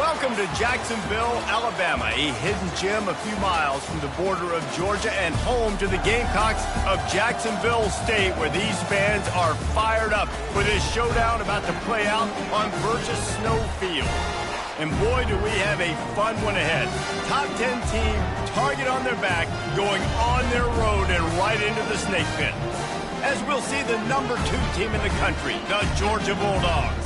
Welcome to Jacksonville, Alabama, a hidden gem a few miles from the border of Georgia and home to the Gamecocks of Jacksonville State, where these fans are fired up for this showdown about to play out on Burgess Snow Field. And boy, do we have a fun one ahead. Top 10 team, target on their back, going on their road and right into the snake pit. As we'll see the number 2 team in the country, the Georgia Bulldogs,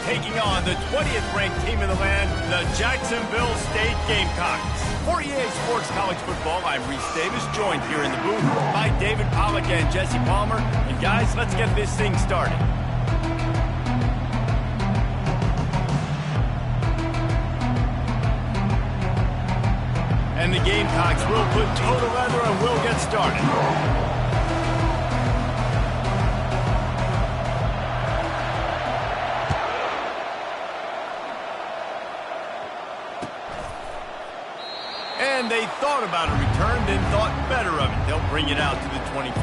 taking on the 20th ranked team in the land, the Jacksonville State Gamecocks. For EA Sports College Football, I'm Reese Davis, joined here in the booth by David Pollack and Jesse Palmer. And guys, let's get this thing started. And the Gamecocks will put toe to leather and we'll get started. And they thought about a return, then thought better of it. They'll bring it out to the 25.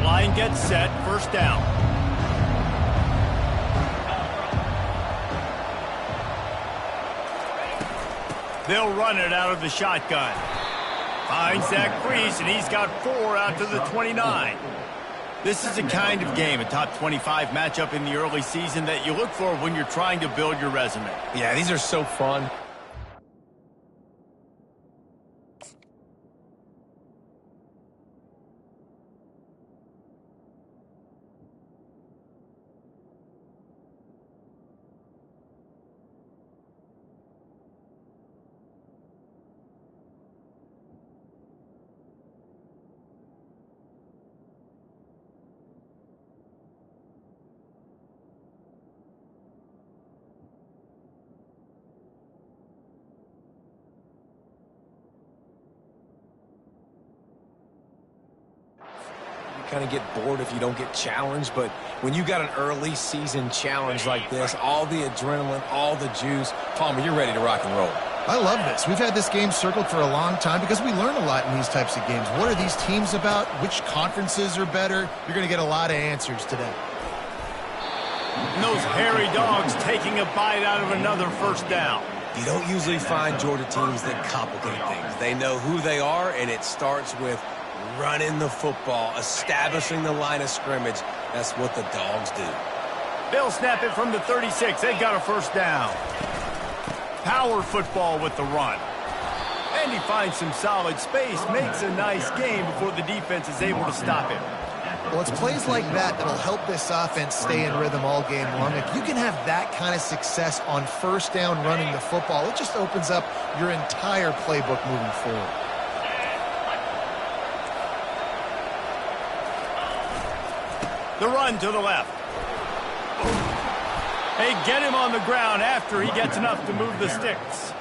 Line gets set, first down. They'll run it out of the shotgun. Finds that crease, and he's got 4 out to the 29. This is the kind of game, a top 25 matchup in the early season, that you look for when you're trying to build your resume. Yeah, these are so fun. Kind of get bored if you don't get challenged, but when you got an early season challenge like this, all the adrenaline, all the juice, Palmer, you're ready to rock and roll. I love this. We've had this game circled for a long time because we learn a lot in these types of games. What are these teams about? Which conferences are better? You're going to get a lot of answers today. And those hairy dogs taking a bite out of another first down. You don't usually find Georgia teams that complicate things. They know who they are, and it starts with running the football, establishing the line of scrimmage. That's what the dogs do. They'll snap it from the 36. They got a first down. Power football with the run. And he finds some solid space, makes a nice game before the defense is able to stop him. Well, it's plays like that that'll help this offense stay in rhythm all game long. If you can have that kind of success on first down running the football, it just opens up your entire playbook moving forward. The run to the left. They get him on the ground after he gets enough to move the sticks.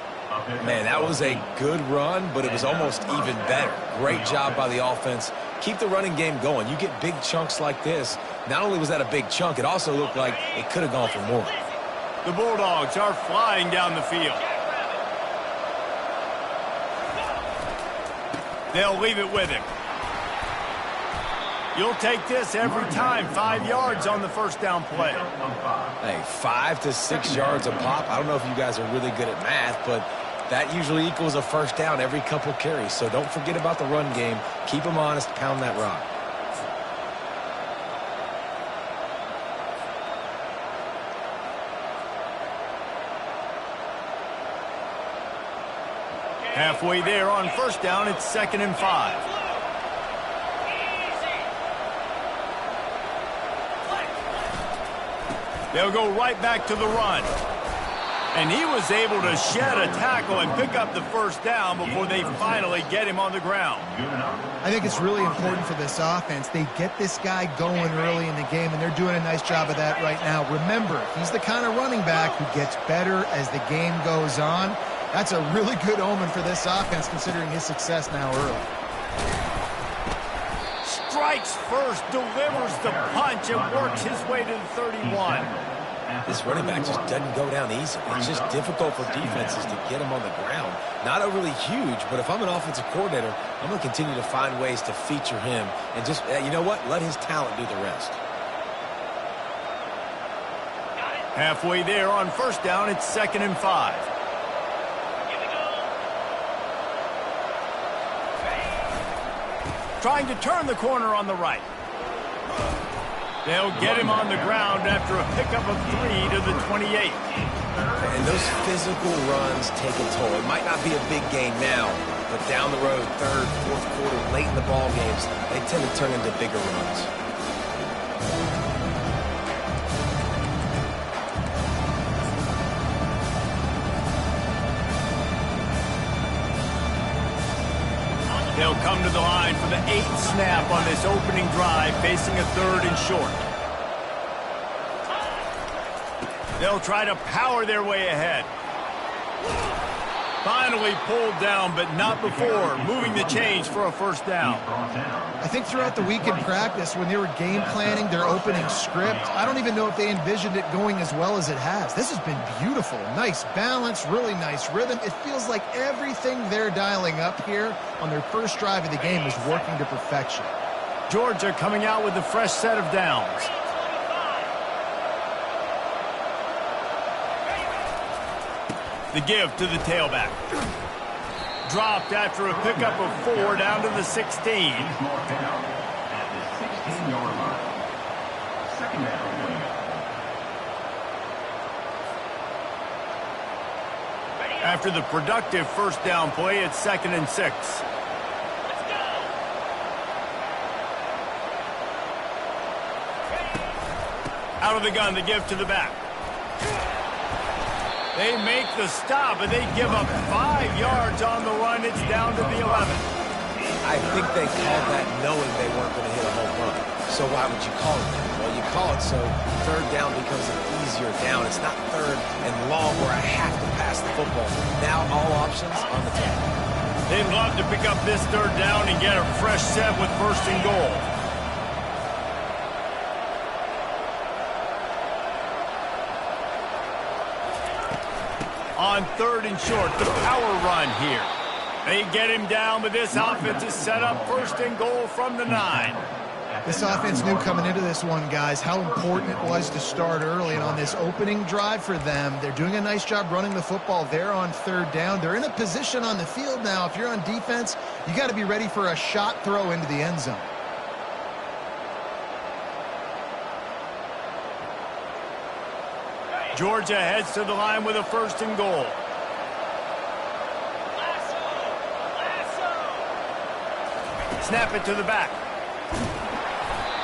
Man, that was a good run, but it was almost even better. Great job by the offense. Keep the running game going. You get big chunks like this. Not only was that a big chunk, it also looked like it could have gone for more. The Bulldogs are flying down the field. They'll leave it with him. You'll take this every time. 5 yards on the first down play. Hey, 5 to 6 yards a pop. I don't know if you guys are really good at math, but that usually equals a first down every couple carries. So don't forget about the run game. Keep them honest. Pound that rock. Halfway there on first down, it's 2nd and 5. They'll go right back to the run. And he was able to shed a tackle and pick up the first down before they finally get him on the ground. I think it's really important for this offense. They get this guy going early in the game, and they're doing a nice job of that right now. Remember, he's the kind of running back who gets better as the game goes on. That's a really good omen for this offense, considering his success now early. Strikes first, delivers the punch, and works his way to the 31. this running back just doesn't go down easily. It's just difficult for defenses to get him on the ground. Not overly huge, but if I'm an offensive coordinator, I'm going to continue to find ways to feature him and just, you know what, let his talent do the rest. Halfway there on first down, it's 2nd and 5. Trying to turn the corner on the right. They'll get him on the ground after a pickup of 3 to the 28. And those physical runs take a toll. It might not be a big gain now, but down the road, 3rd, 4th quarter, late in the ball games, they tend to turn into bigger runs. They'll come to the line for the 8th snap on this opening drive, facing a 3rd and short. They'll try to power their way ahead. Finally pulled down, but not before moving the chains for a 1st down. I think throughout the week in practice, when they were game planning their opening script, I don't even know if they envisioned it going as well as it has. This has been beautiful. Nice balance, really nice rhythm. It feels like everything they're dialing up here on their first drive of the game is working to perfection. Georgia coming out with a fresh set of downs. The give to the tailback. Dropped after a pickup of 4 down to the 16. After the productive 1st down play, it's 2nd and 6. Out of the gun, the give to the back. They make the stop, and they give up 5 yards on the run. It's down to the 11. I think they called that knowing they weren't going to hit a home run. So why would you call it that? Well, you call it so 3rd down becomes an easier down. It's not 3rd and long where I have to pass the football. Now all options on the table. They'd love to pick up this 3rd down and get a fresh set with 1st and goal. On 3rd and short, the power run here. They get him down, but this offense is set up 1st and goal from the 9. This offense knew coming into this one, guys, how important it was to start early. And on this opening drive for them, they're doing a nice job running the football there on 3rd down. They're in a position on the field now. If you're on defense, you got to be ready for a shot throw into the end zone. Georgia heads to the line with a 1st and goal. Snap it to the back.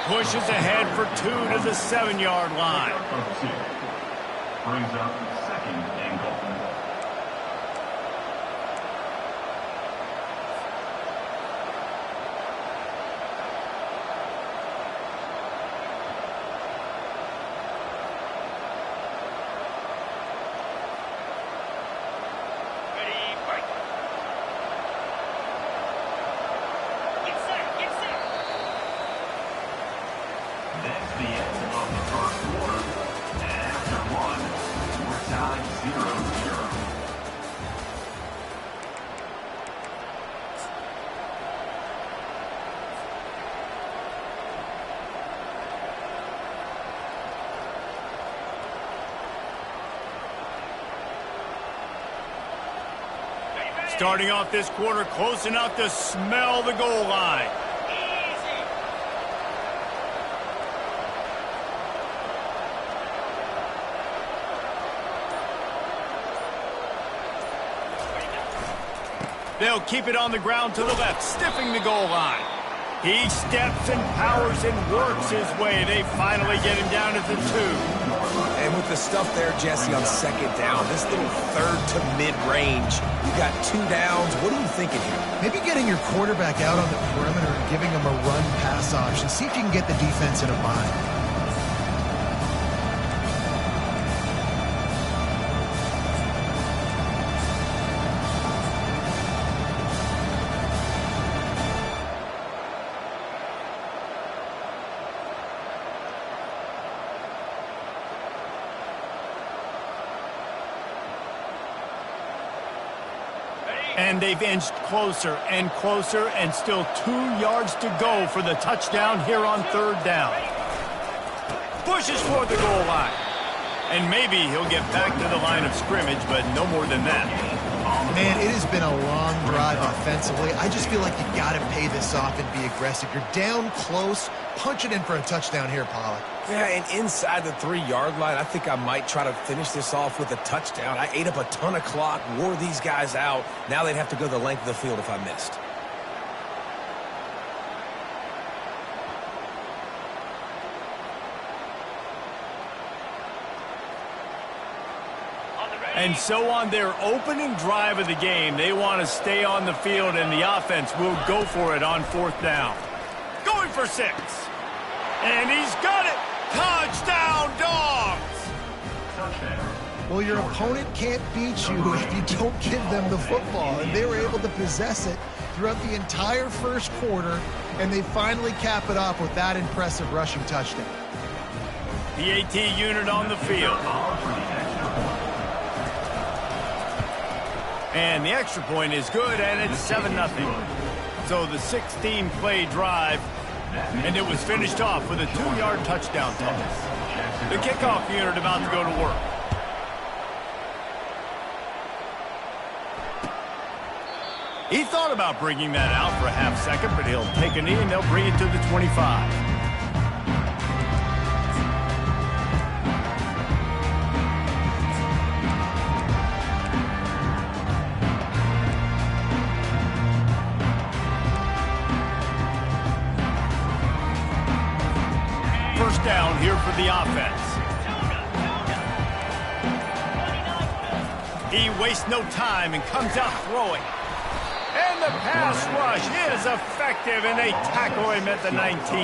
Pushes ahead for 2 to the 7-yard line. Brings up 2nd and goal. Starting off this quarter close enough to smell the goal line. They'll keep it on the ground to the left, stiffing the goal line. He steps and powers and works his way. They finally get him down at the 2. And with the stuff there, Jesse, on 2nd down, this little 3rd to mid-range, you got 2 downs. What are you thinking here? Maybe getting your quarterback out on the perimeter and giving him a run-pass option. See if you can get the defense in a bind. And they've inched closer and closer, and still 2 yards to go for the touchdown here on 3rd down. Pushes for the goal line. And maybe he'll get back to the line of scrimmage, but no more than that. Man, it has been a long drive offensively. I just feel like you got to pay this off and be aggressive. You're down close. Punch it in for a touchdown here, Pollock. Yeah, and inside the 3-yard line, I think I might try to finish this off with a touchdown. I ate up a ton of clock, wore these guys out. Now they'd have to go the length of the field if I missed. And so on their opening drive of the game, they want to stay on the field, and the offense will go for it on 4th down. Going for 6. And he's got it. Touchdown, Dogs! Well, your opponent can't beat you if you don't give them the football. And they were able to possess it throughout the entire first quarter, and they finally cap it off with that impressive rushing touchdown. The AT unit on the field. And the extra point is good, and it's 7-0. So the 16-play drive, and it was finished off with a 2-yard touchdown toss. The kickoff unit about to go to work. He thought about bringing that out for a half second, but he'll take a knee, and they'll bring it to the 25. First down here for the offense. He wastes no time and comes out throwing. And the pass rush is effective, and they tackle him at the 19.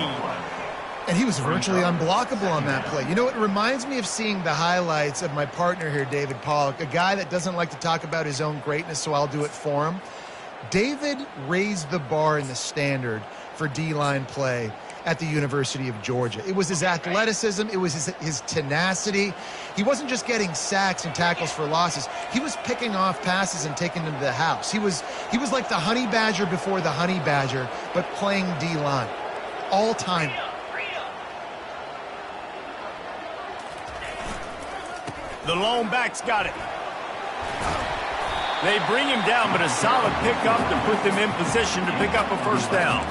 And he was virtually unblockable on that play. You know, it reminds me of seeing the highlights of my partner here, David Pollock, a guy that doesn't like to talk about his own greatness, so I'll do it for him. David raised the bar in the standard for D-line play at the University of Georgia. It was his athleticism. It was his tenacity. He wasn't just getting sacks and tackles for losses. He was picking off passes and taking them to the house. He was like the honey badger before the honey badger, but playing D-line. All time. The lone back's got it. They bring him down, but a solid pickup to put them in position to pick up a first down.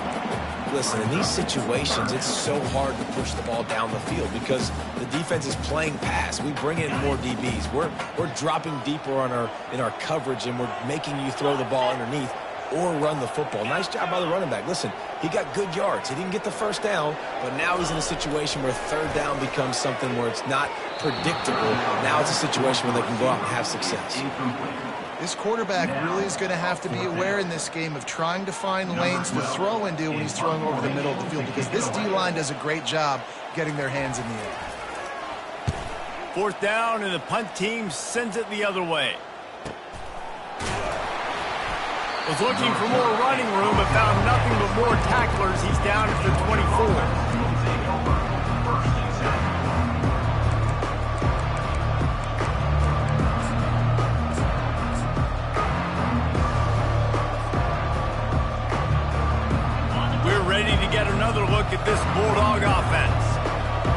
Listen, in these situations, it's so hard to push the ball down the field because the defense is playing pass. We bring in more DBs. We're dropping deeper in our coverage, and we're making you throw the ball underneath or run the football. Nice job by the running back. Listen, he got good yards. He didn't get the first down, but now he's in a situation where 3rd down becomes something where it's not predictable. Now it's a situation where they can go out and have success. This quarterback really is going to have to be aware in this game of trying to find lanes to throw into when he's throwing over the middle of the field, because this D-line does a great job getting their hands in the air. 4th down, and the punt team sends it the other way. Was looking for more running room, but found nothing but more tacklers. He's down at the 24. Ready to get another look at this Bulldog offense.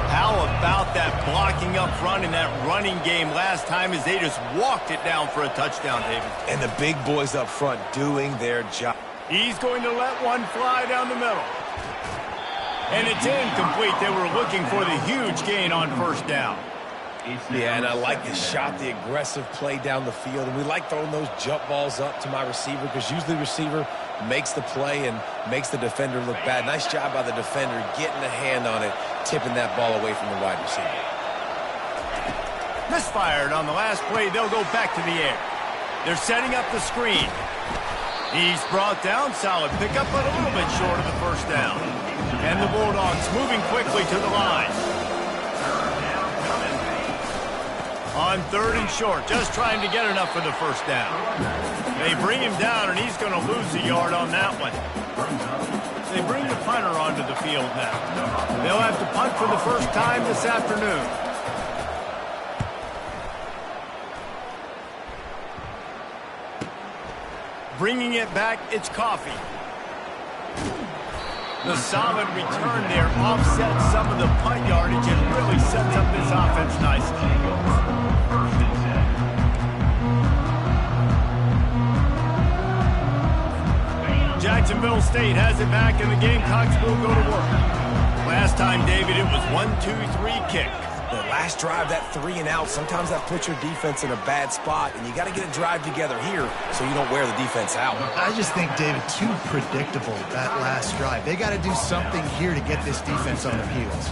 How about that blocking up front in that running game last time as they just walked it down for a touchdown, David? And the big boys up front doing their job. He's going to let one fly down the middle. And it's incomplete. They were looking for the huge gain on first down. Yeah, and I like the shot, the aggressive play down the field. And we like throwing those jump balls up to my receiver because usually the receiver makes the play and makes the defender look bad. Nice job by the defender getting a hand on it, tipping that ball away from the wide receiver. Misfired on the last play. They'll go back to the air. They're setting up the screen. He's brought down. Solid pickup, but a little bit short of the first down. And the Bulldogs moving quickly to the line. On 3rd and short, just trying to get enough for the first down. They bring him down, and he's going to lose a yard on that one. They bring the punter onto the field now. They'll have to punt for the first time this afternoon. Bringing it back, it's Coffee. The solid return there offsets some of the punt yardage and really sets up this offense nicely. Jacksonville State has it back, and the Gamecocks will go to work. Last time, David, it was 1-2-3 kick. The last drive, that 3-and-out, sometimes that puts your defense in a bad spot, and you got to get a drive together here so you don't wear the defense out. I just think, David, too predictable, that last drive. They got to do something here to get this defense on their heels.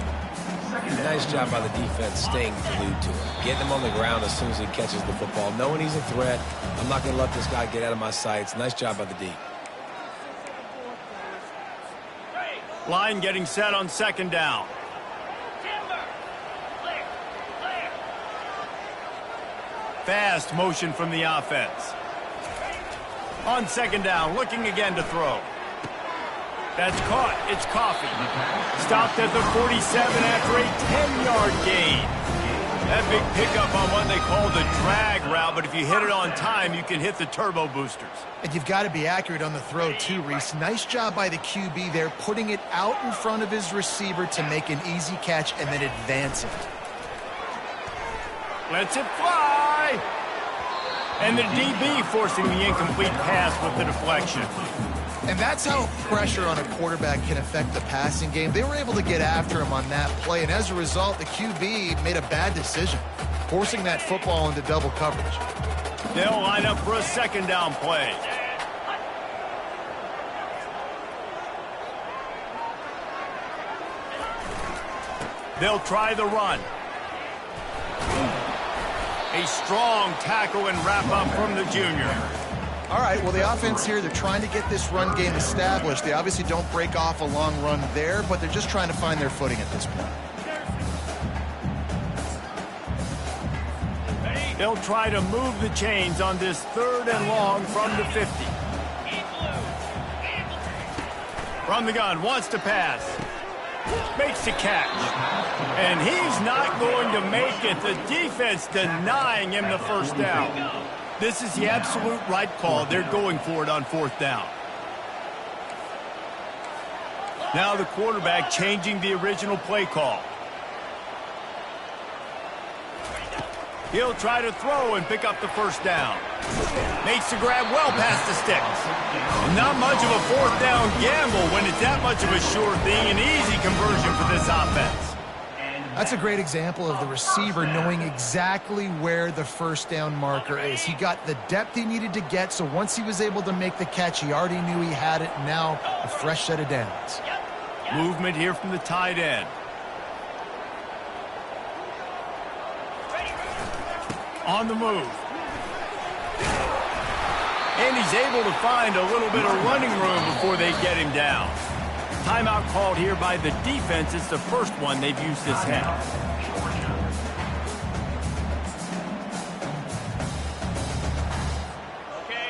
Nice job by the defense staying glued to him, getting him on the ground as soon as he catches the football, knowing he's a threat. I'm not going to let this guy get out of my sights. Nice job by the D. Line getting set on second down. Fast motion from the offense. On second down, looking again to throw. That's caught. It's Coffee. Stopped at the 47 after a 10-yard gain. That big pickup on what they call the drag route, but if you hit it on time, you can hit the turbo boosters. And you've got to be accurate on the throw, too, Reese. Nice job by the QB there, putting it out in front of his receiver to make an easy catch and then advance it. Lets it fly. And the DB forcing the incomplete pass with the deflection. And that's how pressure on a quarterback can affect the passing game. They were able to get after him on that play, and as a result, the QB made a bad decision, forcing that football into double coverage. They'll line up for a second down play. They'll try the run. A strong tackle and wrap up from the junior. All right, well, the offense here, they're trying to get this run game established. They obviously don't break off a long run there, but they're just trying to find their footing at this point. They'll try to move the chains on this third and long from the 50. From the gun, wants to pass. Makes the catch. And he's not going to make it. The defense denying him the first down. This is the absolute right call. They're going for it on fourth down. Now the quarterback changing the original play call. He'll try to throw and pick up the first down. Makes the grab well past the sticks. Not much of a fourth down gamble when it's that much of a sure thing. An easy conversion for this offense. That's a great example of the receiver knowing exactly where the first down marker is. He got the depth he needed to get, so once he was able to make the catch, he already knew he had it. Now a fresh set of downs. Movement here from the tight end. On the move. And he's able to find a little bit of running room before they get him down. Timeout called here by the defense. It's the first one they've used this half.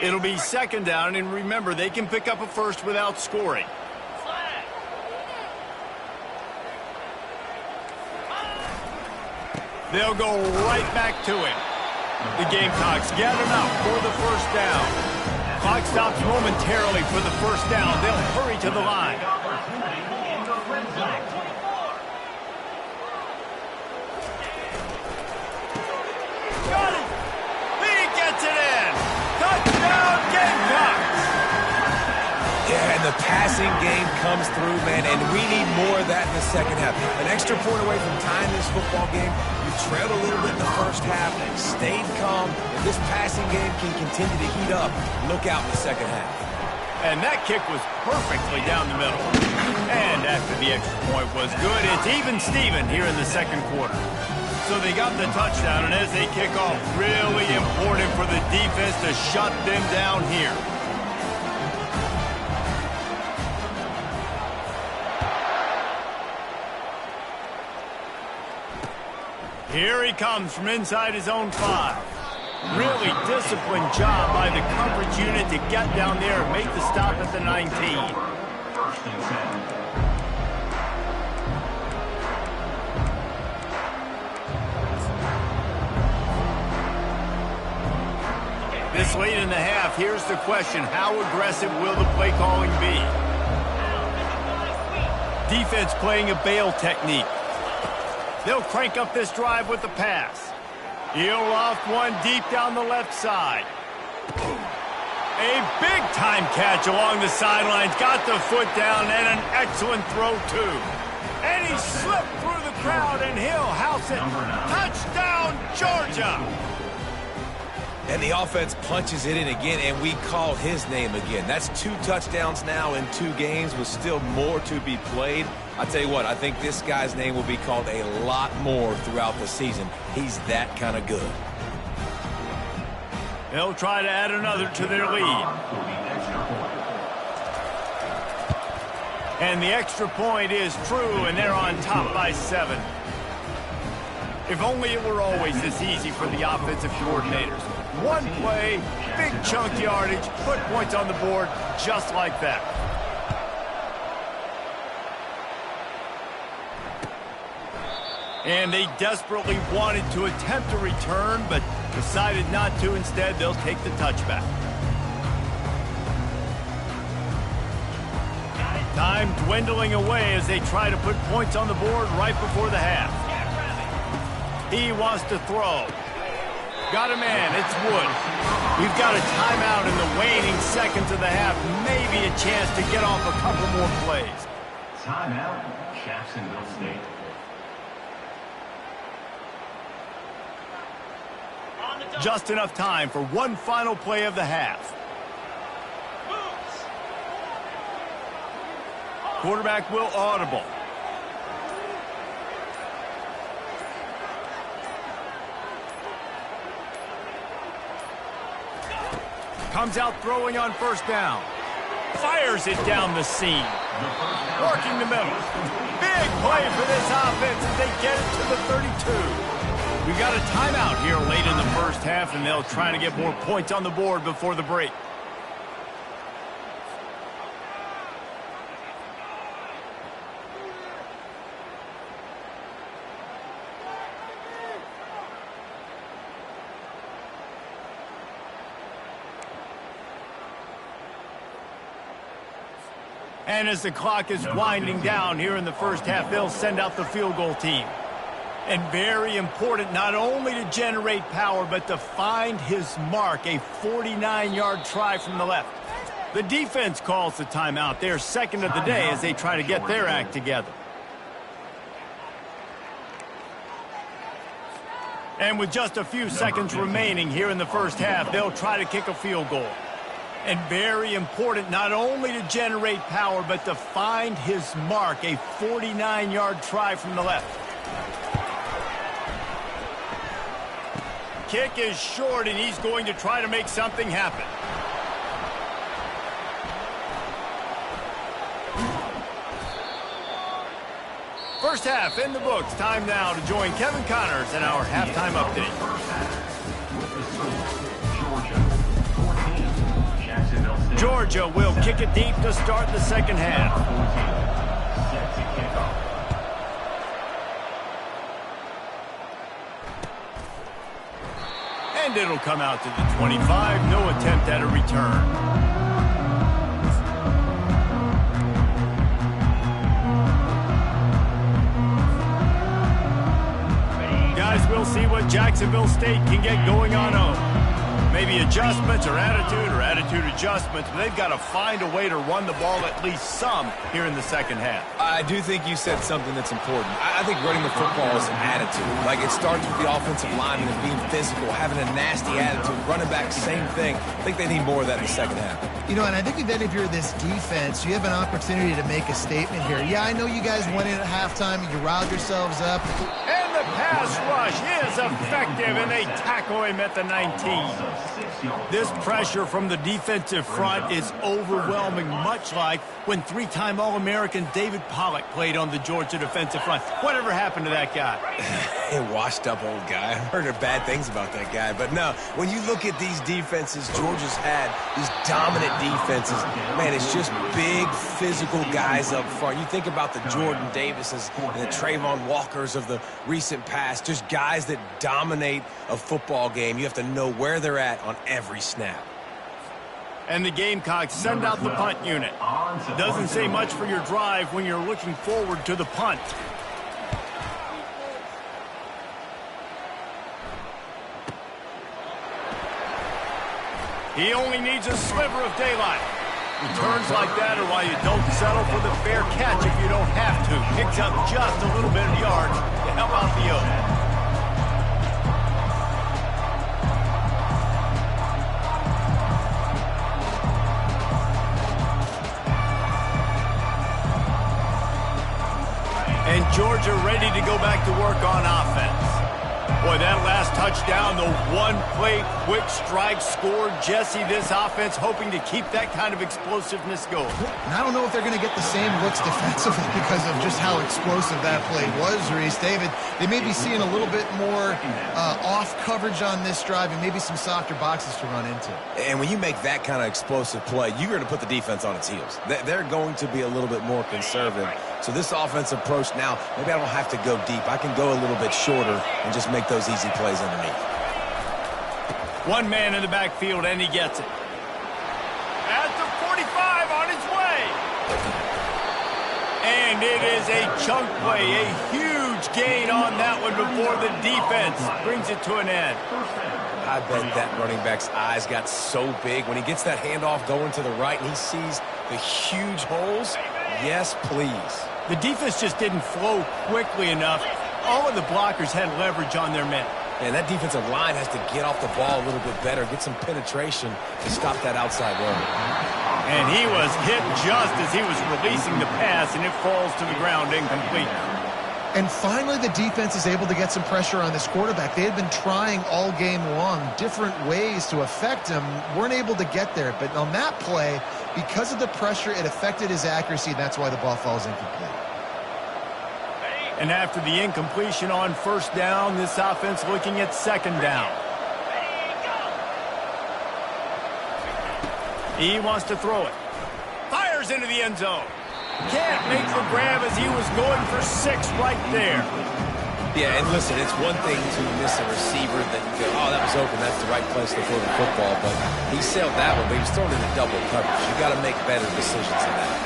It'll be second down, and remember, they can pick up a first without scoring. They'll go right back to him. The Gamecocks gathered up for the first down. Clock stops momentarily for the first down. They'll hurry to the line. Got it! He gets it in! Touchdown, Gamecocks! Yeah, and the passing game comes through, man, and we need more of that in the second half. An extra point away from tying this football game. You trailed a little bit in the first half, stayed calm. If this passing game can continue to heat up, look out in the second half. And that kick was perfectly down the middle. And after the extra point was good, it's even Steven here in the second quarter. So they got the touchdown, and as they kick off, really important for the defense to shut them down here. Here he comes from inside his own 5. Really disciplined job by the coverage unit to get down there and make the stop at the 19. First and 10. This late in the half, half, here's the question. How aggressive will the play calling be? Defense playing a bail technique. They'll crank up this drive with the pass. He'll loft one deep down the left side. A big-time catch along the sidelines. Got the foot down and an excellent throw, too. And he slipped through the crowd, and he'll house it. Touchdown, Georgia! And the offense punches it in again, and we called his name again. That's 2 touchdowns now in 2 games with still more to be played. I tell you what, I think this guy's name will be called a lot more throughout the season. He's that kind of good. They'll try to add another to their lead. And the extra point is true, and they're on top by 7. If only it were always this easy for the offensive coordinators. One play, big chunk yardage, put points on the board just like that. And they desperately wanted to attempt a return, but decided not to. Instead, they'll take the touchback. Time dwindling away as they try to put points on the board right before the half. He wants to throw. Got a man, it's Wood. We've got a timeout in the waning seconds of the half. Maybe a chance to get off a couple more plays. Timeout, Jacksonville State. Just enough time for one final play of the half. Quarterback will audible. Comes out throwing on first down. Fires it down the seam. Working the middle. Big play for this offense as they get it to the 32. We've got a timeout here late in the first half, and they'll try to get more points on the board before the break. And as the clock is winding down here in the first half, they'll send out the field goal team. And very important, not only to generate power, but to find his mark, a 49-yard try from the left. The defense calls the timeout. They're second of the day as they try to get their act together. And with just a few seconds remaining here in the first half, they'll try to kick a field goal. And very important, not only to generate power, but to find his mark, a 49-yard try from the left. Kick is short, and he's going to try to make something happen. First half in the books. Time now to join Kevin Connors in our halftime update. Georgia will kick it deep to start the second half. And it'll come out to the 25. No attempt at a return. Guys, we'll see what Jacksonville State can get going on home. Maybe adjustments or attitude adjustments, but they've got to find a way to run the ball at least some here in the second half. I do think you said something that's important. I think running the football is an attitude. Like, it starts with the offensive lineman and being physical, having a nasty attitude. Running back, same thing. I think they need more of that in the second half. You know, and I think that if you're this defense, you have an opportunity to make a statement here. Yeah, I know you guys went in at halftime and you riled yourselves up. And the pass rush is effective, and they tackle him at the 19. This pressure from the defensive front is overwhelming, much like when 3-time All-American David Pollock played on the Georgia defensive front. Whatever happened to that guy? A washed-up old guy. I've heard bad things about that guy. But no, when you look at these defenses Georgia's had, these dominant defenses, man, it's just big, physical guys up front. You think about the Jordan Davises and the Trayvon Walkers of the recent past, just guys that dominate a football game. You have to know where they're at on every snap. And the Gamecocks send out the punt unit. Doesn't say much for your drive when you're looking forward to the punt. He only needs a sliver of daylight. Returns like that are why you don't settle for the fair catch if you don't have to. Picks up just a little bit of yards to help out the Oaks. And Georgia ready to go back to work on offense. Boy, that last touchdown, the one-play quick strike score. Jesse, this offense hoping to keep that kind of explosiveness going. And I don't know if they're going to get the same looks defensively because of just how explosive that play was, Reese. David, they may be seeing a little bit more off coverage on this drive and maybe some softer boxes to run into. And when you make that kind of explosive play, you're going to put the defense on its heels. They're going to be a little bit more conservative. So this offensive approach now, maybe I don't have to go deep. I can go a little bit shorter and just make those easy plays underneath. One man in the backfield, and he gets it. At the 45, on his way. And it is a chunk play, a huge gain on that one before the defense brings it to an end. I bet that running back's eyes got so big when he gets that handoff going to the right and he sees the huge holes. Yes, please. The defense just didn't flow quickly enough. All of the blockers had leverage on their men. And that defensive line has to get off the ball a little bit better, get some penetration to stop that outside run. And he was hit just as he was releasing the pass, and it falls to the ground incomplete. And finally, the defense is able to get some pressure on this quarterback. They had been trying all game long different ways to affect him, weren't able to get there. But on that play, because of the pressure, it affected his accuracy, and that's why the ball falls incomplete. And after the incompletion on first down, this offense looking at second down. He wants to throw it. Fires into the end zone. Can't make the grab as he was going for 6 right there. Yeah, and listen, it's one thing to miss a receiver that you go, oh, that was open, that's the right place to throw the football, but he sailed that one, but he was thrown into double coverage. You got to make better decisions than that.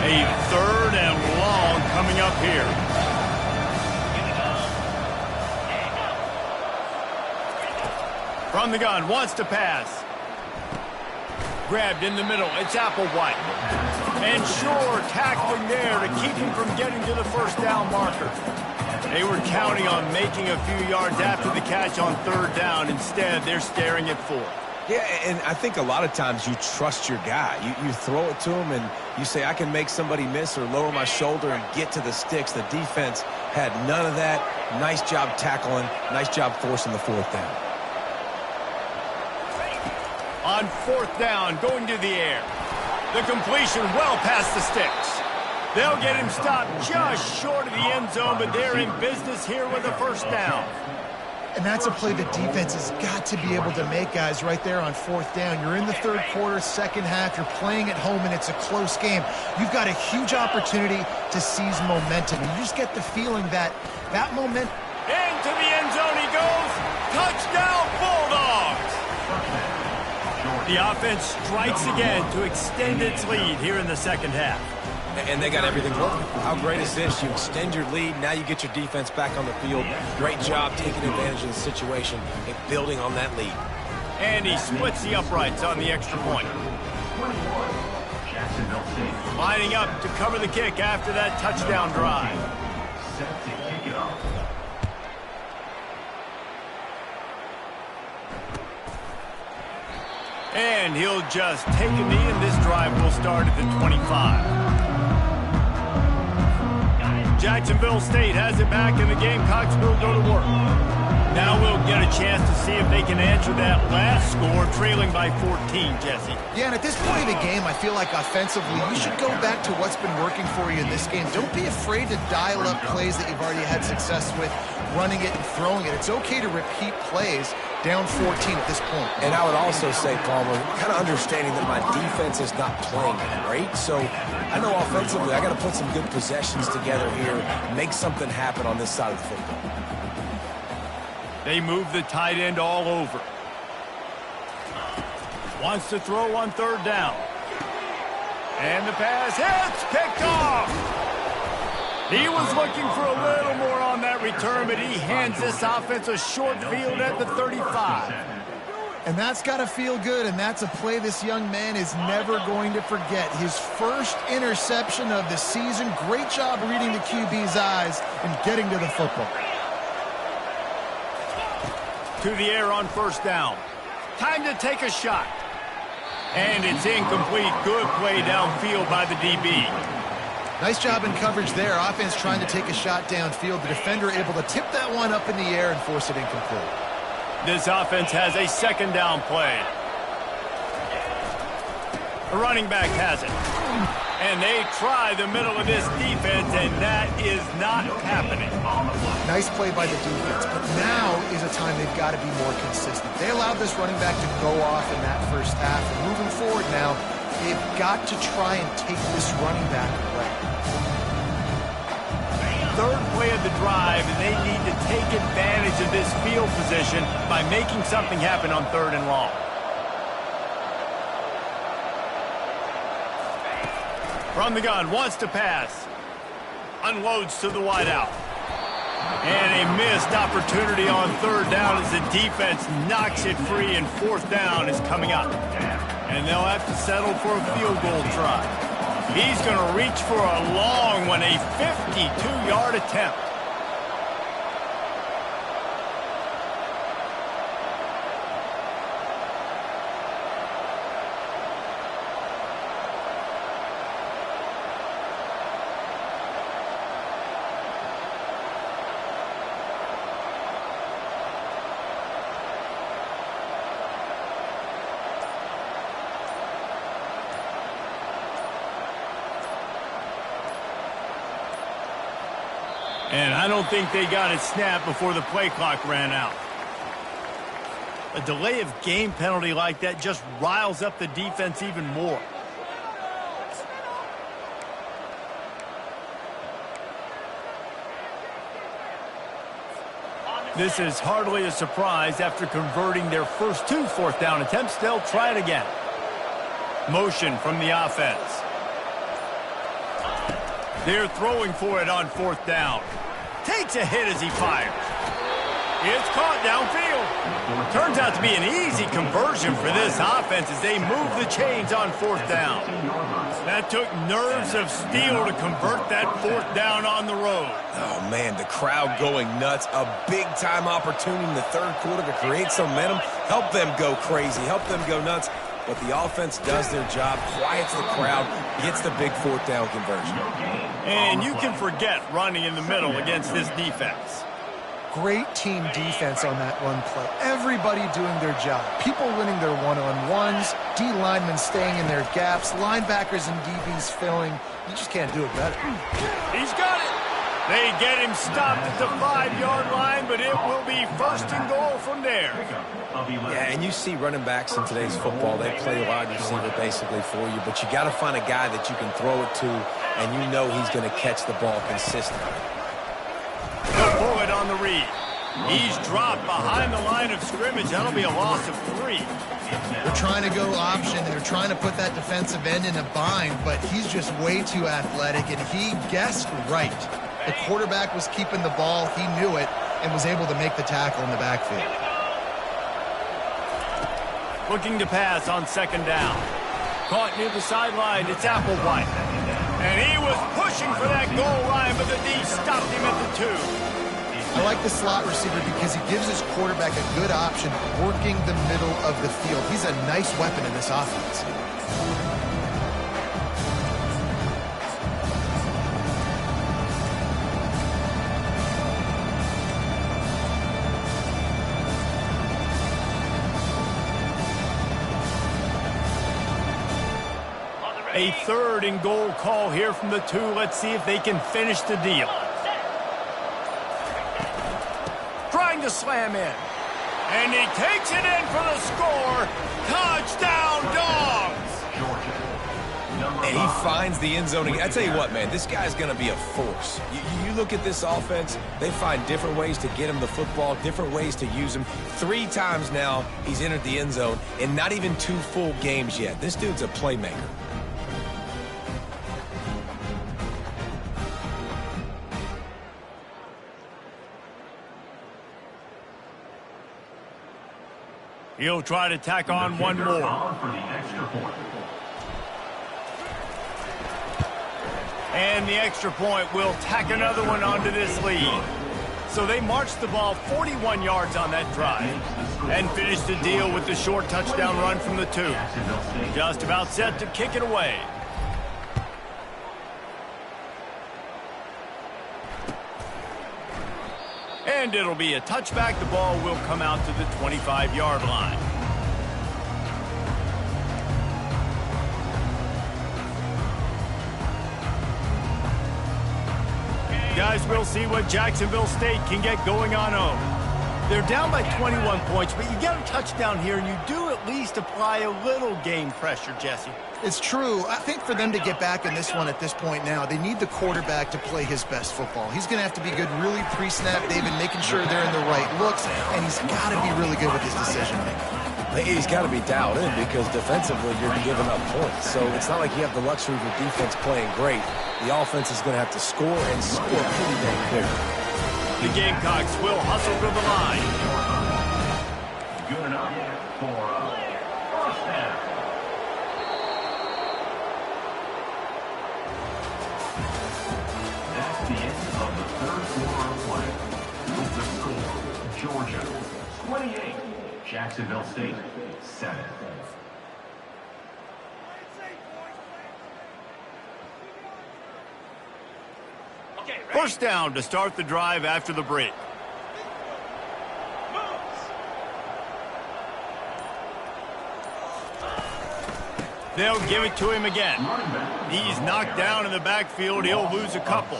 A third and long coming up here. From the gun, wants to pass. Grabbed in the middle, it's Applewhite. And sure, tackling there to keep him from getting to the first down marker. They were counting on making a few yards after the catch on third down. Instead, they're staring at 4. Yeah, and I think a lot of times you trust your guy. You throw it to him and you say, I can make somebody miss or lower my shoulder and get to the sticks. The defense had none of that. Nice job tackling. Nice job forcing the 4th down. On 4th down, going to the air. The completion well past the sticks. They'll get him stopped just short of the end zone, but they're in business here with a first down. And that's a play the defense has got to be able to make, guys, right there on 4th down. You're in the third quarter, second half. You're playing at home, and it's a close game. You've got a huge opportunity to seize momentum. You just get the feeling that that momentum... Into the end zone he goes. Touchdown, Bulldogs! The offense strikes again to extend its lead here in the second half. And they got everything working. How great is this? You extend your lead, now you get your defense back on the field. Great job taking advantage of the situation and building on that lead. And he splits the uprights on the extra point. Lining up to cover the kick after that touchdown drive. Set to kick it off. And he'll just take a knee, and this drive will start at the 25. Jacksonville State has it back, and the Gamecocks will go to work. Now we'll get a chance to see if they can answer that last score, trailing by 14, Jesse. Yeah, and at this point of the game, I feel like offensively, you should go back to what's been working for you in this game. Don't be afraid to dial up plays that you've already had success with. running it and throwing it. It's okay to repeat plays down 14 at this point. And I would also say, Palmer, kind of understanding that my defense is not playing great. So I know offensively I got to put some good possessions together here, make something happen on this side of the football. They move the tight end all over. Wants to throw on third down. And the pass hits, picked off. He was looking for a little more on that return, but he hands this offense a short field at the 35. And that's got to feel good, and that's a play this young man is never going to forget. His first interception of the season. Great job reading the QB's eyes and getting to the football. To the air on first down. Time to take a shot. And it's incomplete. Good play downfield by the DB. Nice job in coverage there. Offense trying to take a shot downfield. The defender able to tip that one up in the air and force it incomplete. This offense has a second down play. The running back has it. And they try the middle of this defense, and that is not happening. Nice play by the defense, but now is a time they've got to be more consistent. They allowed this running back to go off in that first half, and moving forward now, they've got to try and take this running back away. Third play of the drive, and they need to take advantage of this field position by making something happen on third and long. From the gun, wants to pass. Unloads to the wideout. And a missed opportunity on third down as the defense knocks it free, and fourth down is coming up. And they'll have to settle for a field goal try. He's going to reach for a long one, a 52-yard attempt. And I don't think they got it snapped before the play clock ran out. A delay of game penalty like that just riles up the defense even more. This is hardly a surprise. After converting their first two fourth down attempts, they'll try it again. Motion from the offense. They're throwing for it on fourth down. Takes a hit as he fires. It's caught downfield. Turns out to be an easy conversion for this offense as they move the chains on fourth down. That took nerves of steel to convert that fourth down on the road. Oh, man, the crowd going nuts. A big-time opportunity in the third quarter to create some momentum. Help them go crazy. Help them go nuts. But the offense does their job, quiets the crowd, gets the big fourth down conversion. And you can forget running in the middle against this defense. Great team defense on that run play. Everybody doing their job. People winning their one-on-ones, D linemen staying in their gaps, linebackers and DBs filling. You just can't do it better. He's got it. They get him stopped at the 5-yard line, but it will be first and goal from there. Yeah, and you see running backs in today's football, they play wide receiver basically for you, but you got to find a guy that you can throw it to, and you know he's going to catch the ball consistently. The bullet on the read. He's dropped behind the line of scrimmage. That'll be a loss of 3. They're trying to go option, and they're trying to put that defensive end in a bind, but he's just way too athletic, and he guessed right. The quarterback was keeping the ball. He knew it and was able to make the tackle in the backfield. Looking to pass on second down. Caught near the sideline. It's Applewhite. And he was pushing for that goal line, but the D stopped him at the 2. I like the slot receiver because he gives his quarterback a good option working the middle of the field. He's a nice weapon in this offense. A third and goal call here from the 2. Let's see if they can finish the deal. to slam in. And he takes it in for the score. Touchdown, Dogs! And he finds the end zone. I tell you what, man, this guy's going to be a force. You look at this offense, they find different ways to get him the football, different ways to use him. 3 times now he's entered the end zone, and not even 2 full games yet. This dude's a playmaker. He'll try to tack on one more. And the extra point will tack another one onto this lead. So they marched the ball 41 yards on that drive and finished the deal with the short touchdown run from the 2. Just about set to kick it away. And it'll be a touchback. The ball will come out to the 25-yard line. Guys, we'll see what Jacksonville State can get going on home. They're down by 21 points, but you get a touchdown here, and you do at least apply a little game pressure, Jesse. It's true. I think for them to get back in this one at this point now, they need the quarterback to play his best football. He's going to have to be good really pre-snap, David, making sure they're in the right looks, and he's got to be really good with his decision-making. He's got to be dialed in because defensively you're giving up points. So it's not like you have the luxury of your defense playing great. The offense is going to have to score and score pretty dang quick. The Gamecocks will hustle to the line. Good enough for first down. That's the end of the third quarter of play. With the score, Georgia 28, Jacksonville State 7. First down to start the drive after the break. They'll give it to him again. He's knocked down in the backfield. He'll lose a couple.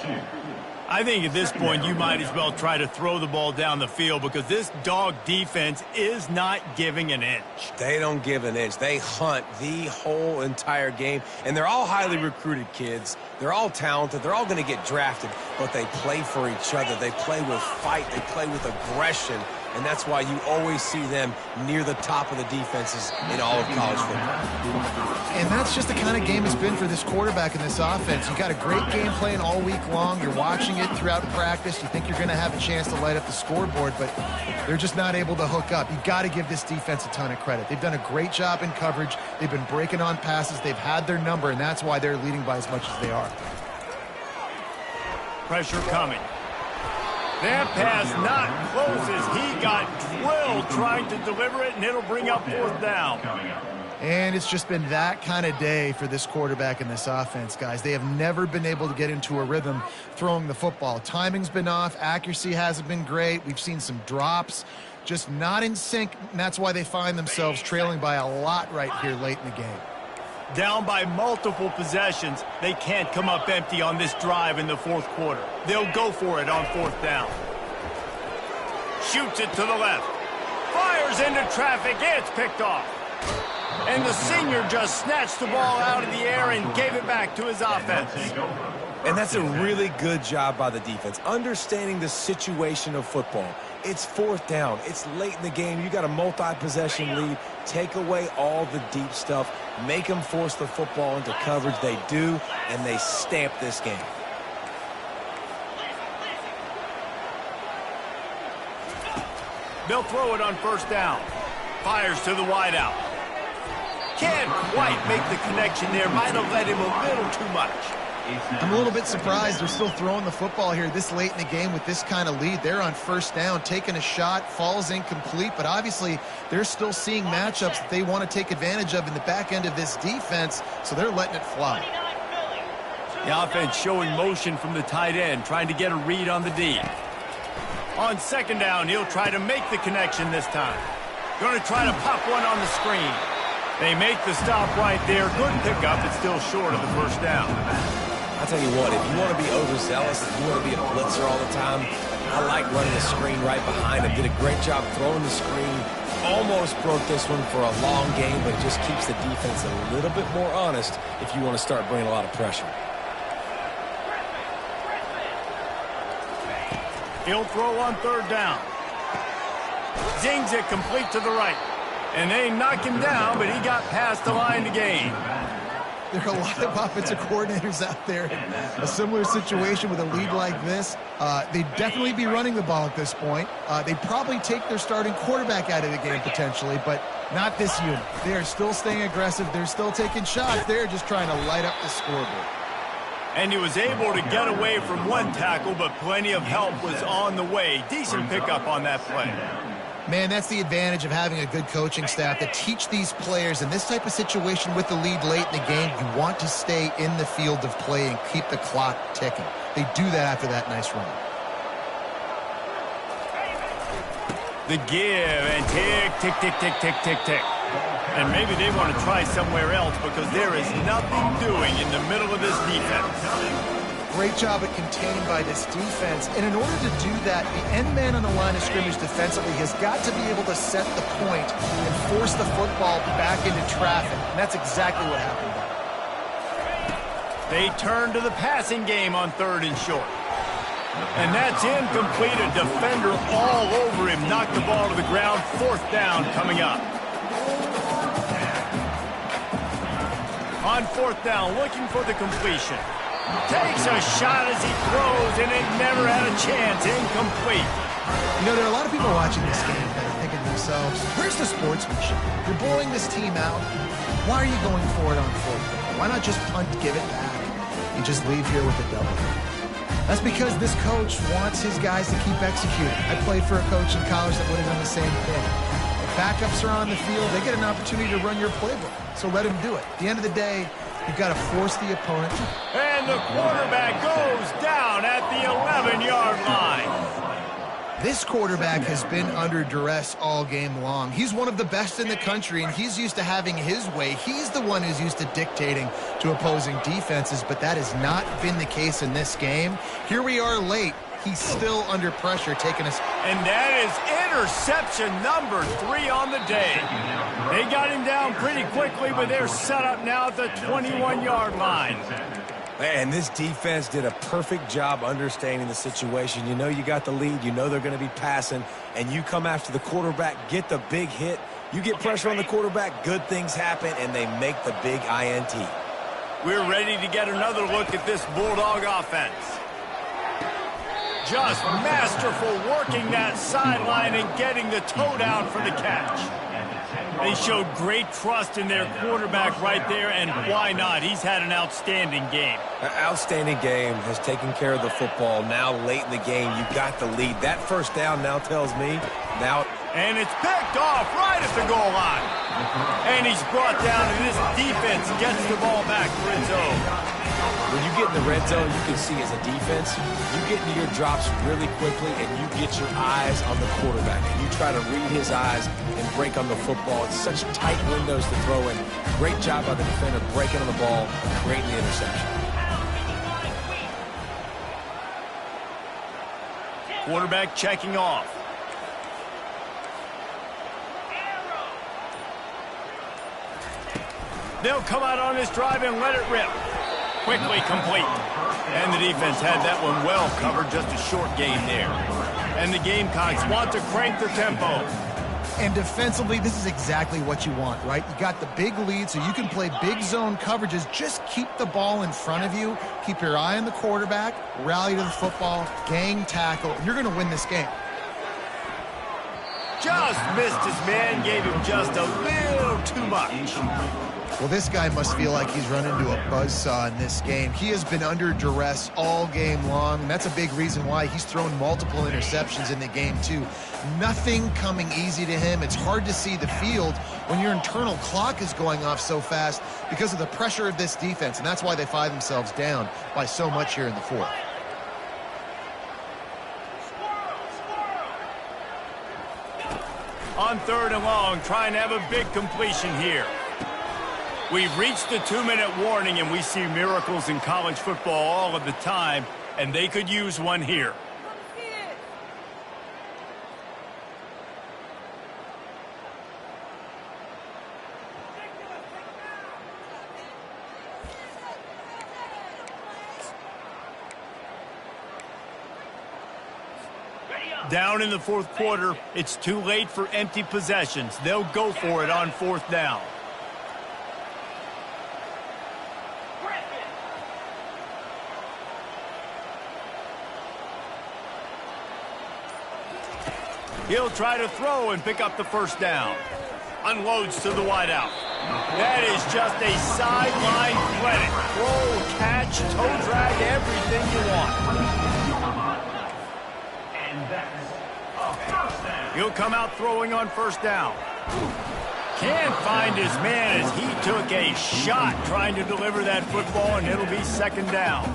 I think at this point you might as well try to throw the ball down the field because this dog defense is not giving an inch. They don't give an inch. They hunt the whole entire game, and they're all highly recruited kids. They're all talented. They're all going to get drafted, but they play for each other. They play with fight. They play with aggression, and that's why you always see them near the top of the defenses in all of college football. And that's just the kind of game it's been for this quarterback in this offense. You got a great game plan all week long. You're watching it throughout practice. You think you're going to have a chance to light up the scoreboard, but they're just not able to hook up. You got to give this defense a ton of credit. They've done a great job in coverage. They've been breaking on passes. They've had their number, and that's why they're leading by as much as they are. Pressure coming. That pass not close as he got drilled trying to deliver it, and it'll bring up fourth down. And it's just been that kind of day for this quarterback in this offense, guys. They have never been able to get into a rhythm throwing the football. Timing's been off. Accuracy hasn't been great. We've seen some drops, just not in sync, and that's why they find themselves trailing by a lot right here late in the game. Down by multiple possessions, they can't come up empty on this drive in the fourth quarter. They'll go for it on fourth down. Shoots it to the left. Fires into traffic. It's picked off. And the senior just snatched the ball out of the air and gave it back to his offense. And that's a really good job by the defense, understanding the situation of football. It's fourth down. It's late in the game. You got a multi-possession lead. Take away all the deep stuff. Make them force the football into coverage. They do, and they stamp this game. They'll throw it on first down. Fires to the wideout. Can't quite make the connection there. Might have led him a little too much. I'm a little bit surprised they're still throwing the football here this late in the game with this kind of lead. They're on first down, taking a shot, falls incomplete, but obviously they're still seeing matchups that they want to take advantage of in the back end of this defense, so they're letting it fly. The offense showing motion from the tight end, trying to get a read on the D. On second down, he'll try to make the connection this time. Going to try to pop one on the screen. They make the stop right there. Good pickup, but still short of the first down. I'll tell you what, if you want to be overzealous, if you want to be a blitzer all the time, I like running the screen right behind him. Did a great job throwing the screen. Almost broke this one for a long game, but it just keeps the defense a little bit more honest if you want to start bringing a lot of pressure. He'll throw on third down. Zings it complete to the right. And they knock him down, but he got past the line to gain. There are a lot of offensive coordinators out there in a similar situation with a lead like this. They'd definitely be running the ball at this point. They'd probably take their starting quarterback out of the game potentially, but not this unit. They are still staying aggressive. They're still taking shots. They're just trying to light up the scoreboard. And he was able to get away from one tackle, but plenty of help was on the way. Decent pickup on that play. Man, that's the advantage of having a good coaching staff to teach these players in this type of situation with the lead late in the game. You want to stay in the field of play and keep the clock ticking. They do that after that nice run. The give and tick, tick, tick, tick, tick, tick, tick. And maybe they want to try somewhere else because there is nothing doing in the middle of this defense. Great job at containing by this defense. And in order to do that, the end man on the line of scrimmage defensively has got to be able to set the point and force the football back into traffic. And that's exactly what happened there. They turn to the passing game on third and short. And that's incomplete. A defender all over him. Knocked the ball to the ground. Fourth down coming up. On fourth down, looking for the completion. Takes a shot as he throws, and it never had a chance. Incomplete. You know, there are a lot of people watching this game that are thinking to themselves, where's the sportsmanship? You're blowing this team out. Why are you going for it on fourth down? Why not just punt, give it back, and just leave here with a double? That's because this coach wants his guys to keep executing. I played for a coach in college that would have done the same thing. If backups are on the field, they get an opportunity to run your playbook, so let them do it. At the end of the day, you've got to force the opponent. And the quarterback goes down at the 11-yard line. This quarterback has been under duress all game long. He's one of the best in the country, and he's used to having his way. He's the one who's used to dictating to opposing defenses, but that has not been the case in this game. Here we are late. He's still under pressure, taking us. And that is interception number 3 on the day. They got him down pretty quickly, but they're set up now at the 21-yard line. And this defense did a perfect job understanding the situation. You know you got the lead. You know they're going to be passing. And you come after the quarterback, get the big hit. You get pressure on the quarterback, good things happen, and they make the big INT. We're ready to get another look at this Bulldog offense. Just masterful working that sideline and getting the toe down for the catch. They showed great trust in their quarterback right there, and why not? He's had an outstanding game. An outstanding game, has taken care of the football. Now late in the game, you got the lead. That first down now tells me now. And it's picked off right at the goal line. And he's brought down, and this defense gets the ball back for its own. When you get in the red zone, you can see as a defense, you get into your drops really quickly and you get your eyes on the quarterback. And you try to read his eyes and break on the football. It's such tight windows to throw in. Great job by the defender breaking on the ball, creating the interception. Quarterback checking off. They'll come out on this drive and let it rip. Quickly complete. And the defense had that one well covered, just a short gain there. And the Gamecocks want to crank the tempo. And defensively, this is exactly what you want, right? You got the big lead, so you can play big zone coverages. Just keep the ball in front of you. Keep your eye on the quarterback. Rally to the football. Gang tackle. And you're going to win this game. Just missed his man. Gave him just a little too much. Well, this guy must feel like he's run into a buzzsaw in this game. He has been under duress all game long, and that's a big reason why he's thrown multiple interceptions in the game, too. Nothing coming easy to him. It's hard to see the field when your internal clock is going off so fast because of the pressure of this defense, and that's why they find themselves down by so much here in the fourth. On third and long, trying to have a big completion here. We've reached the 2-minute warning, and we see miracles in college football all of the time, and they could use one here. Down in the fourth quarter, it's too late for empty possessions. They'll go for it on fourth down. He'll try to throw and pick up the first down. Unloads to the wideout. That is just a sideline credit. Throw, catch, toe drag, everything you want. And that's a first down. He'll come out throwing on first down. Can't find his man as he took a shot trying to deliver that football, and it'll be second down.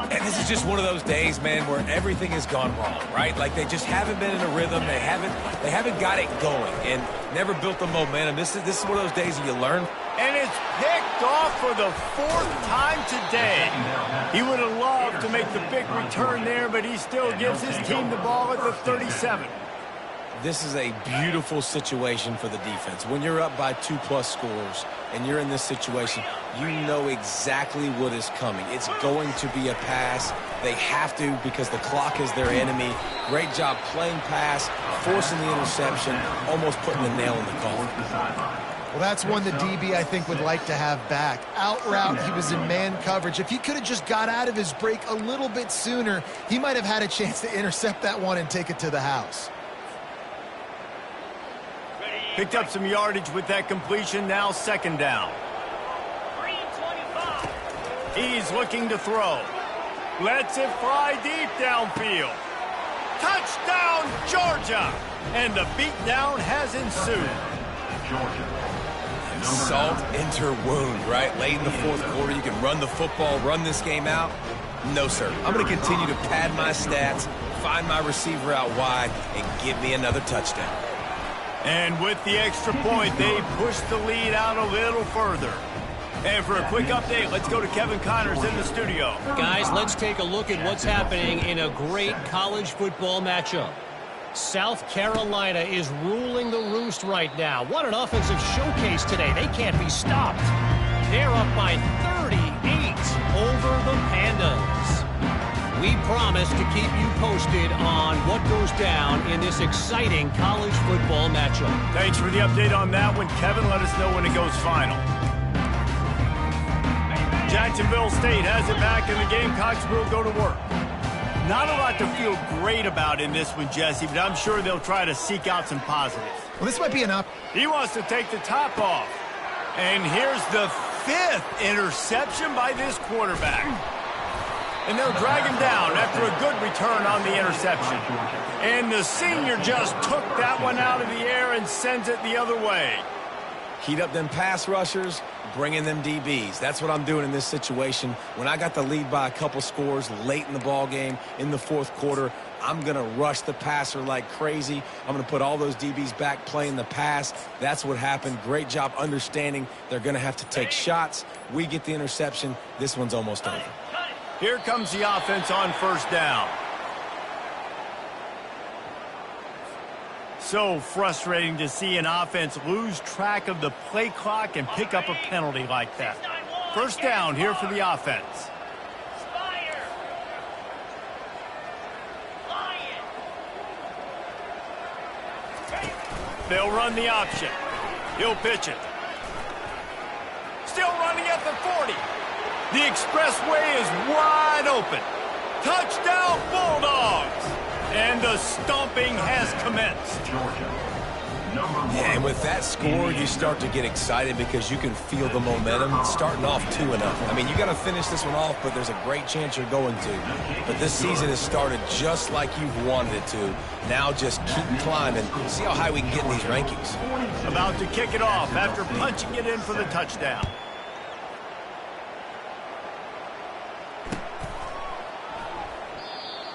And this is just one of those days, man, where everything has gone wrong, right? Like they just haven't been in a rhythm. They haven't got it going and never built the momentum. This is one of those days that you learn. And it's picked off for the fourth time today. He would have loved to make the big return there, but he still gives his team the ball at the 37. This is a beautiful situation for the defense. When you're up by 2+ scores and you're in this situation, you know exactly what is coming. It's going to be a pass. They have to because the clock is their enemy. Great job playing pass, forcing the interception, almost putting the nail in the coffin. Well, that's one the DB, I think, would like to have back. Out route, he was in man coverage. If he could have just got out of his break a little bit sooner, he might have had a chance to intercept that one and take it to the house. Picked up some yardage with that completion, now second down. He's looking to throw. Lets it fly deep downfield. Touchdown, Georgia! And the beatdown has ensued. Salt into wound, right? Late in the fourth quarter, you can run the football, run this game out. No, sir. I'm going to continue to pad my stats, find my receiver out wide, and give me another touchdown. And with the extra point, they push the lead out a little further. And for a quick update, let's go to Kevin Connors in the studio. Guys, let's take a look at what's happening in a great college football matchup. South Carolina is ruling the roost right now. What an offensive showcase today. They can't be stopped. They're up by 38 over the Pandas. We promise to keep you posted on what goes down in this exciting college football matchup. Thanks for the update on that one, Kevin. Let us know when it goes final. Jacksonville State has it back, and the Gamecocks will go to work. Not a lot to feel great about in this one, Jesse, but I'm sure they'll try to seek out some positives. Well, this might be an up. He wants to take the top off. And here's the 5th interception by this quarterback. And they'll drag him down after a good return on the interception. And the senior just took that one out of the air and sends it the other way. Heat up them pass rushers, bring in them DBs. That's what I'm doing in this situation. When I got the lead by a couple scores late in the ball game, in the fourth quarter, I'm going to rush the passer like crazy. I'm going to put all those DBs back playing the pass. That's what happened. Great job understanding they're going to have to take shots. We get the interception. This one's almost over. Here comes the offense on first down. So frustrating to see an offense lose track of the play clock and pick up a penalty like that. First down here for the offense. They'll run the option. He'll pitch it. Still running at the 40. The expressway is wide open. Touchdown, Bulldogs! And the stomping has commenced. Yeah, and with that score, you start to get excited because you can feel the momentum starting off 2-0. I mean, you got to finish this one off, but there's a great chance you're going to. But this season has started just like you've wanted it to. Now just keep climbing. See how high we can get in these rankings. About to kick it off after punching it in for the touchdown.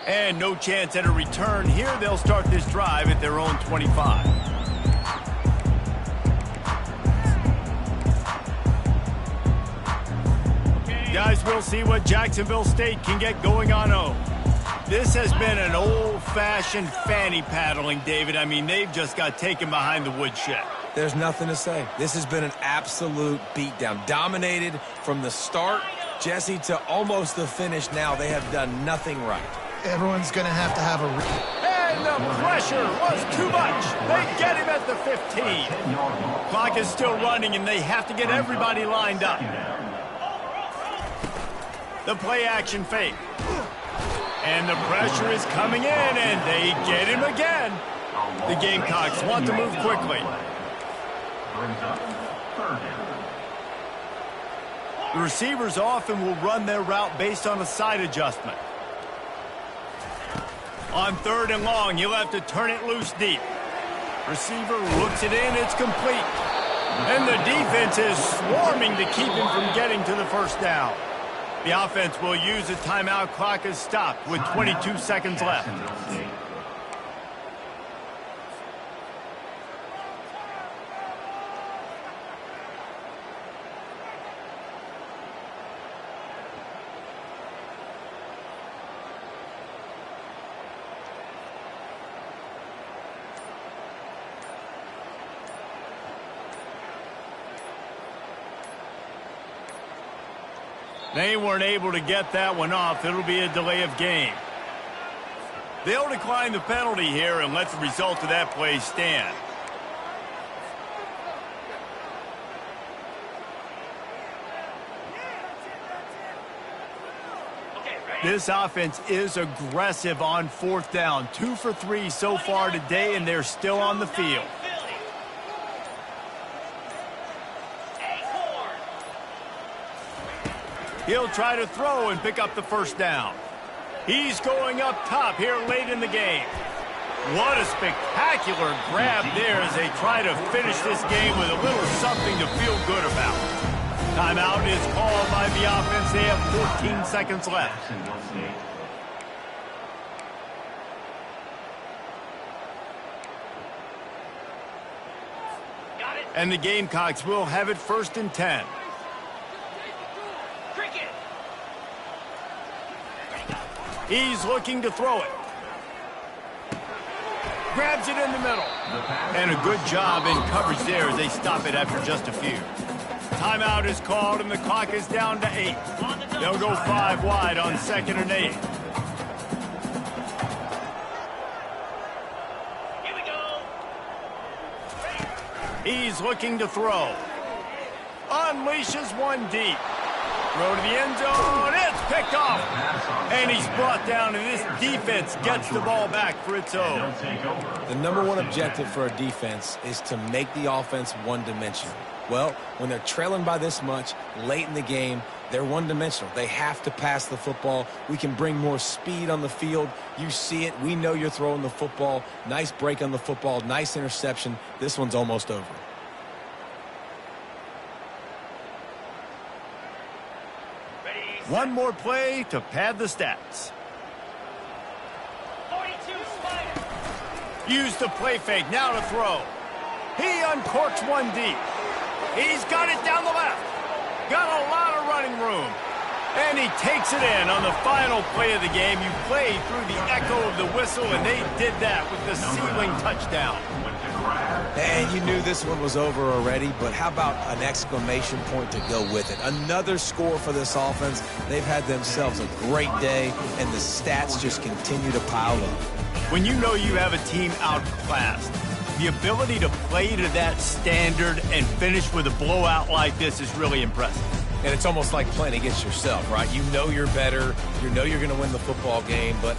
And no chance at a return here. They'll start this drive at their own 25. Guys, we'll see what Jacksonville State can get going on home. This has been an old-fashioned fanny paddling, David. I mean, they've just got taken behind the woodshed. There's nothing to say. This has been an absolute beatdown. Dominated from the start, Jesse, to almost the finish now. They have done nothing right. Everyone's going to have a... And And the pressure was too much. They get him at the 15. Clock is still running, and they have to get everybody lined up. The play action fake. And the pressure is coming in, and they get him again. The Gamecocks want to move quickly. The receivers often will run their route based on a side adjustment. On 3rd and long, you'll have to turn it loose deep. Receiver looks it in, it's complete. And the defense is swarming to keep him from getting to the first down. The offense will use a timeout. Clock is stopped with 22 seconds left. They weren't able to get that one off. It'll be a delay of game. They'll decline the penalty here and let the result of that play stand. This offense is aggressive on 4th down. 2 for 3 so far today, and they're still on the field. He'll try to throw and pick up the first down. He's going up top here late in the game. What a spectacular grab there as they try to finish this game with a little something to feel good about. Timeout is called by the offense. They have 14 seconds left. And the Gamecocks will have it 1st and 10. He's looking to throw it. Grabs it in the middle. And a good job in coverage there as they stop it after just a few. Timeout is called, and the clock is down to 8. They'll go 5 wide on 2nd and 8. Here we go. He's looking to throw. Unleashes one deep. Throw to the end zone. It's picked off. And he's brought down, and this defense gets the ball back for its own. The number one objective for a defense is to make the offense one-dimensional. Well, when they're trailing by this much late in the game, they're one-dimensional. They have to pass the football. We can bring more speed on the field. You see it. We know you're throwing the football. Nice break on the football. Nice interception. This one's almost over. One more play to pad the stats. 42 Spider. Use the play fake now to throw. He uncorks one deep. He's got it down the left. Got a lot of running room. And he takes it in on the final play of the game. You played through the echo of the whistle, and they did that with the ceiling touchdown. And you knew this one was over already, but how about an exclamation point to go with it? Another score for this offense. They've had themselves a great day, and the stats just continue to pile up. When you know you have a team outclassed, the ability to play to that standard and finish with a blowout like this is really impressive. And it's almost like playing against yourself, right? You know you're better. You know you're going to win the football game, but